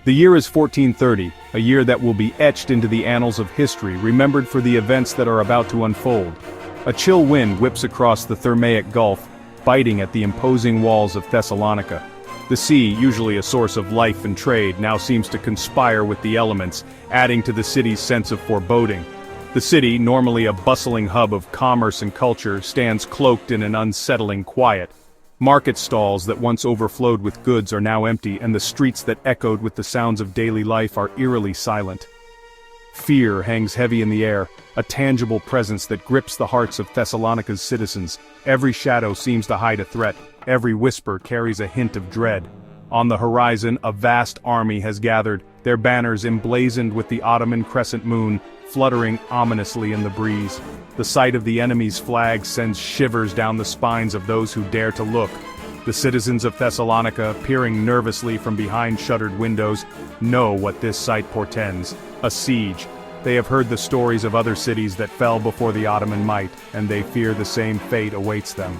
The year is 1430, a year that will be etched into the annals of history, remembered for the events that are about to unfold. A chill wind whips across the Thermaic Gulf, biting at the imposing walls of Thessalonica. The sea, usually a source of life and trade, now seems to conspire with the elements, adding to the city's sense of foreboding. The city, normally a bustling hub of commerce and culture, stands cloaked in an unsettling quiet. Market stalls that once overflowed with goods are now empty, and the streets that echoed with the sounds of daily life are eerily silent. Fear hangs heavy in the air, a tangible presence that grips the hearts of Thessalonica's citizens. Every shadow seems to hide a threat, every whisper carries a hint of dread. On the horizon, a vast army has gathered, their banners emblazoned with the Ottoman crescent moon, fluttering ominously in the breeze. The sight of the enemy's flag sends shivers down the spines of those who dare to look. The citizens of Thessalonica, peering nervously from behind shuttered windows, know what this sight portends: a siege. They have heard the stories of other cities that fell before the Ottoman might, and they fear the same fate awaits them.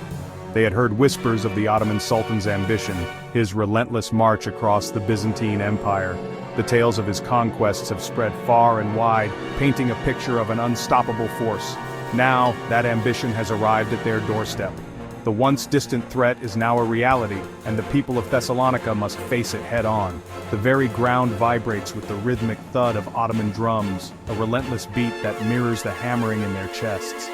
They had heard whispers of the Ottoman Sultan's ambition, his relentless march across the Byzantine Empire. The tales of his conquests have spread far and wide, painting a picture of an unstoppable force. Now, that ambition has arrived at their doorstep. The once distant threat is now a reality, and the people of Thessalonica must face it head-on. The very ground vibrates with the rhythmic thud of Ottoman drums, a relentless beat that mirrors the hammering in their chests.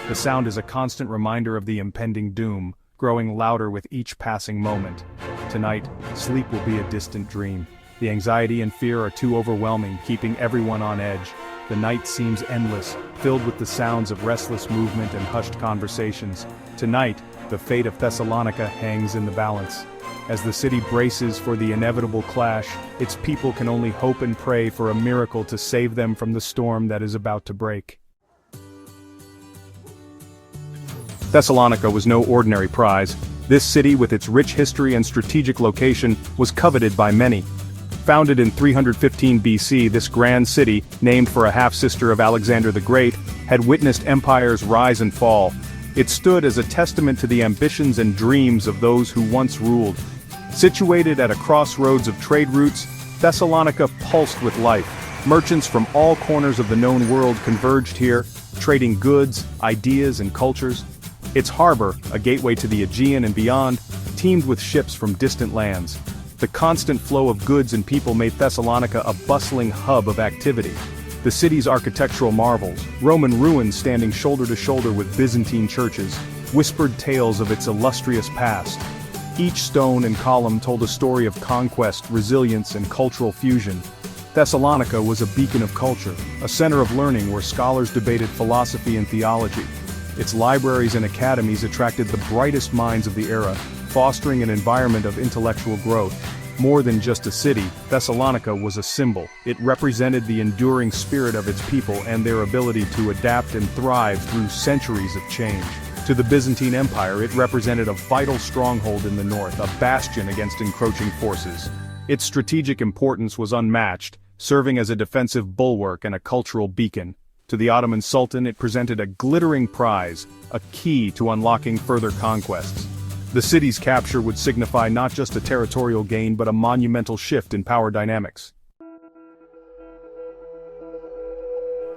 The sound is a constant reminder of the impending doom, growing louder with each passing moment. Tonight, sleep will be a distant dream. The anxiety and fear are too overwhelming, keeping everyone on edge. The night seems endless, filled with the sounds of restless movement and hushed conversations. Tonight, the fate of Thessalonica hangs in the balance. As the city braces for the inevitable clash, its people can only hope and pray for a miracle to save them from the storm that is about to break. Thessalonica was no ordinary prize. This city, with its rich history and strategic location, was coveted by many. Founded in 315 BC, this grand city, named for a half-sister of Alexander the Great, had witnessed empires rise and fall. It stood as a testament to the ambitions and dreams of those who once ruled. Situated at a crossroads of trade routes, Thessalonica pulsed with life. Merchants from all corners of the known world converged here, trading goods, ideas, and cultures. Its harbor, a gateway to the Aegean and beyond, teemed with ships from distant lands. The constant flow of goods and people made Thessalonica a bustling hub of activity. The city's architectural marvels, Roman ruins standing shoulder to shoulder with Byzantine churches, whispered tales of its illustrious past. Each stone and column told a story of conquest, resilience, and cultural fusion. Thessalonica was a beacon of culture, a center of learning where scholars debated philosophy and theology. Its libraries and academies attracted the brightest minds of the era, fostering an environment of intellectual growth. More than just a city, Thessalonica was a symbol. It represented the enduring spirit of its people and their ability to adapt and thrive through centuries of change. To the Byzantine Empire, it represented a vital stronghold in the north, a bastion against encroaching forces. Its strategic importance was unmatched, serving as a defensive bulwark and a cultural beacon. To the Ottoman Sultan, it presented a glittering prize, a key to unlocking further conquests. The city's capture would signify not just a territorial gain but a monumental shift in power dynamics.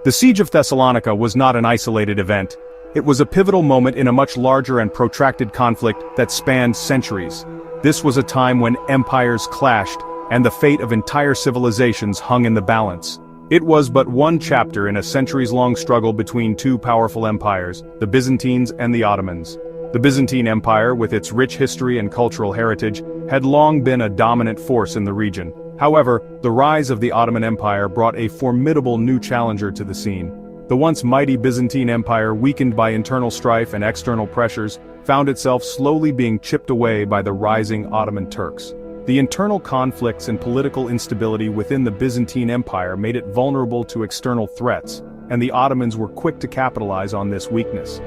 The Siege of Thessalonica was not an isolated event. It was a pivotal moment in a much larger and protracted conflict that spanned centuries. This was a time when empires clashed, and the fate of entire civilizations hung in the balance. It was but one chapter in a centuries-long struggle between two powerful empires, the Byzantines and the Ottomans. The Byzantine Empire, with its rich history and cultural heritage, had long been a dominant force in the region. However, the rise of the Ottoman Empire brought a formidable new challenger to the scene. The once mighty Byzantine Empire, weakened by internal strife and external pressures, found itself slowly being chipped away by the rising Ottoman Turks. The internal conflicts and political instability within the Byzantine Empire made it vulnerable to external threats, and the Ottomans were quick to capitalize on this weakness.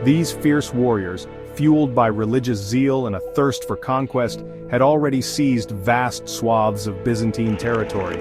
These fierce warriors, fueled by religious zeal and a thirst for conquest, had already seized vast swaths of Byzantine territory.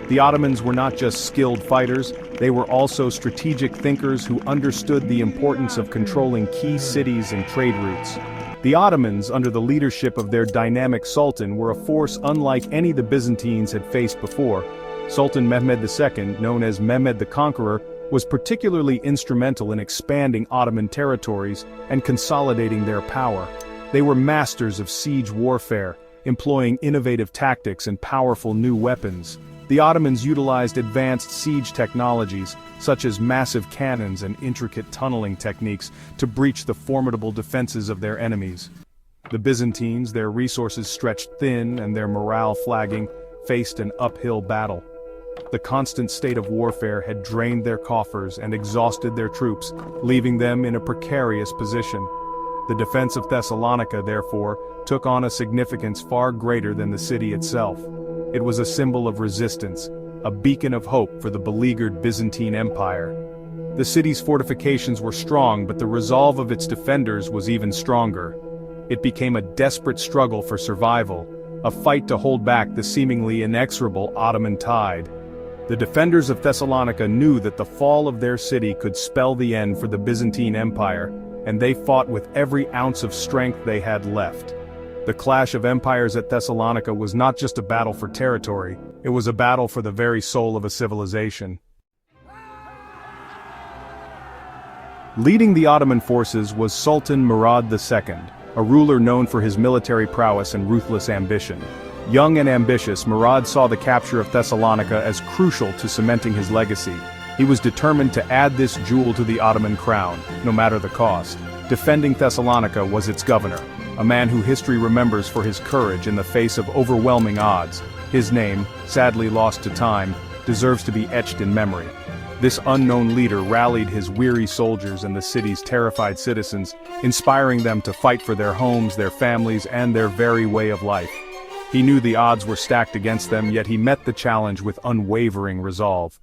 The Ottomans were not just skilled fighters, they were also strategic thinkers who understood the importance of controlling key cities and trade routes. The Ottomans, under the leadership of their dynamic Sultan, were a force unlike any the Byzantines had faced before. Sultan Mehmed II, known as Mehmed the Conqueror, was particularly instrumental in expanding Ottoman territories and consolidating their power. They were masters of siege warfare, employing innovative tactics and powerful new weapons. The Ottomans utilized advanced siege technologies, such as massive cannons and intricate tunneling techniques, to breach the formidable defenses of their enemies. The Byzantines, their resources stretched thin and their morale flagging, faced an uphill battle. The constant state of warfare had drained their coffers and exhausted their troops, leaving them in a precarious position. The defense of Thessalonica, therefore, took on a significance far greater than the city itself. It was a symbol of resistance, a beacon of hope for the beleaguered Byzantine Empire. The city's fortifications were strong, but the resolve of its defenders was even stronger. It became a desperate struggle for survival, a fight to hold back the seemingly inexorable Ottoman tide. The defenders of Thessalonica knew that the fall of their city could spell the end for the Byzantine Empire, and they fought with every ounce of strength they had left. The clash of empires at Thessalonica was not just a battle for territory, it was a battle for the very soul of a civilization. Leading the Ottoman forces was Sultan Murad II, a ruler known for his military prowess and ruthless ambition. Young and ambitious, Murad saw the capture of Thessalonica as crucial to cementing his legacy. He was determined to add this jewel to the Ottoman crown, no matter the cost. Defending Thessalonica was its governor, a man who history remembers for his courage in the face of overwhelming odds. His name, sadly lost to time, deserves to be etched in memory. This unknown leader rallied his weary soldiers and the city's terrified citizens, inspiring them to fight for their homes, their families, and their very way of life. He knew the odds were stacked against them, yet he met the challenge with unwavering resolve.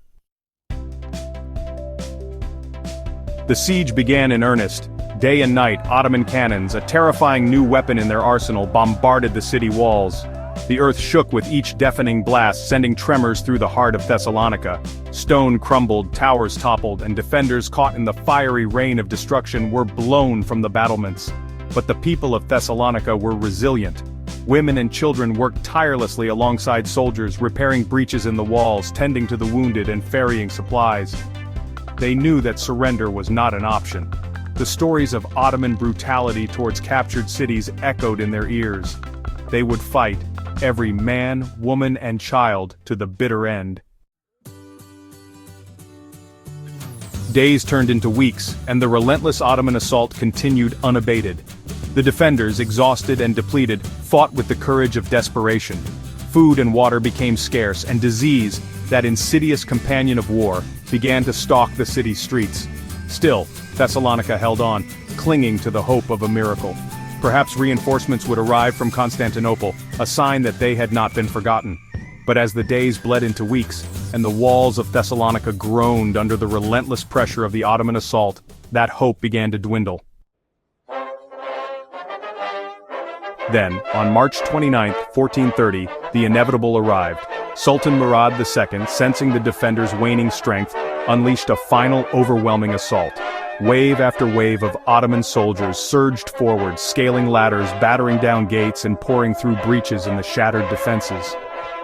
The siege began in earnest. Day and night, Ottoman cannons, a terrifying new weapon in their arsenal, bombarded the city walls. The earth shook with each deafening blast, sending tremors through the heart of Thessalonica. Stone crumbled, towers toppled, and defenders caught in the fiery rain of destruction were blown from the battlements. But the people of Thessalonica were resilient. Women and children worked tirelessly alongside soldiers, repairing breaches in the walls, tending to the wounded, and ferrying supplies. They knew that surrender was not an option. The stories of Ottoman brutality towards captured cities echoed in their ears. They would fight, every man, woman, and child, to the bitter end. Days turned into weeks, and the relentless Ottoman assault continued unabated. The defenders, exhausted and depleted, fought with the courage of desperation. Food and water became scarce, and disease, that insidious companion of war, began to stalk the city's streets. Still, Thessalonica held on, clinging to the hope of a miracle. Perhaps reinforcements would arrive from Constantinople, a sign that they had not been forgotten. But as the days bled into weeks, and the walls of Thessalonica groaned under the relentless pressure of the Ottoman assault, that hope began to dwindle. Then, on March 29, 1430, the inevitable arrived. Sultan Murad II, sensing the defenders' waning strength, unleashed a final overwhelming assault. Wave after wave of Ottoman soldiers surged forward, scaling ladders, battering down gates, and pouring through breaches in the shattered defenses.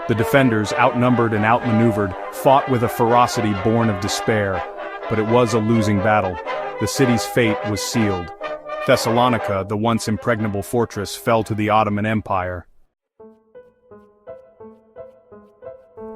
The defenders, outnumbered and outmaneuvered, fought with a ferocity born of despair. But it was a losing battle. The city's fate was sealed. Thessalonica, the once impregnable fortress, fell to the Ottoman Empire.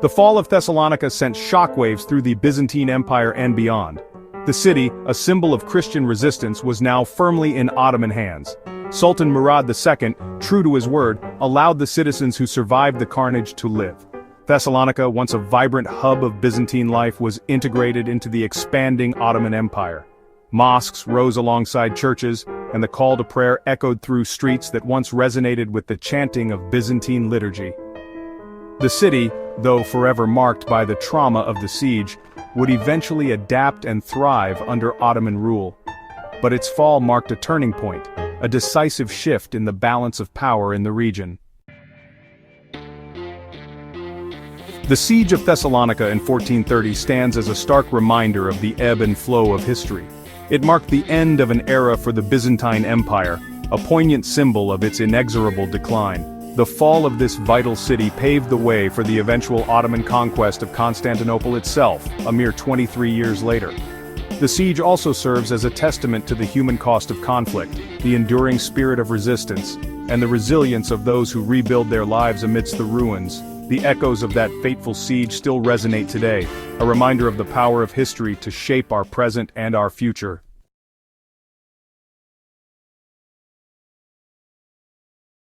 The fall of Thessalonica sent shockwaves through the Byzantine Empire and beyond. The city, a symbol of Christian resistance, was now firmly in Ottoman hands. Sultan Murad II, true to his word, allowed the citizens who survived the carnage to live. Thessalonica, once a vibrant hub of Byzantine life, was integrated into the expanding Ottoman Empire. Mosques rose alongside churches, and the call to prayer echoed through streets that once resonated with the chanting of Byzantine liturgy. The city, though forever marked by the trauma of the siege, would eventually adapt and thrive under Ottoman rule. But its fall marked a turning point, a decisive shift in the balance of power in the region. The Siege of Thessalonica in 1430 stands as a stark reminder of the ebb and flow of history. It marked the end of an era for the Byzantine Empire, a poignant symbol of its inexorable decline. The fall of this vital city paved the way for the eventual Ottoman conquest of Constantinople itself, a mere 23 years later. The siege also serves as a testament to the human cost of conflict, the enduring spirit of resistance, and the resilience of those who rebuild their lives amidst the ruins. The echoes of that fateful siege still resonate today, a reminder of the power of history to shape our present and our future.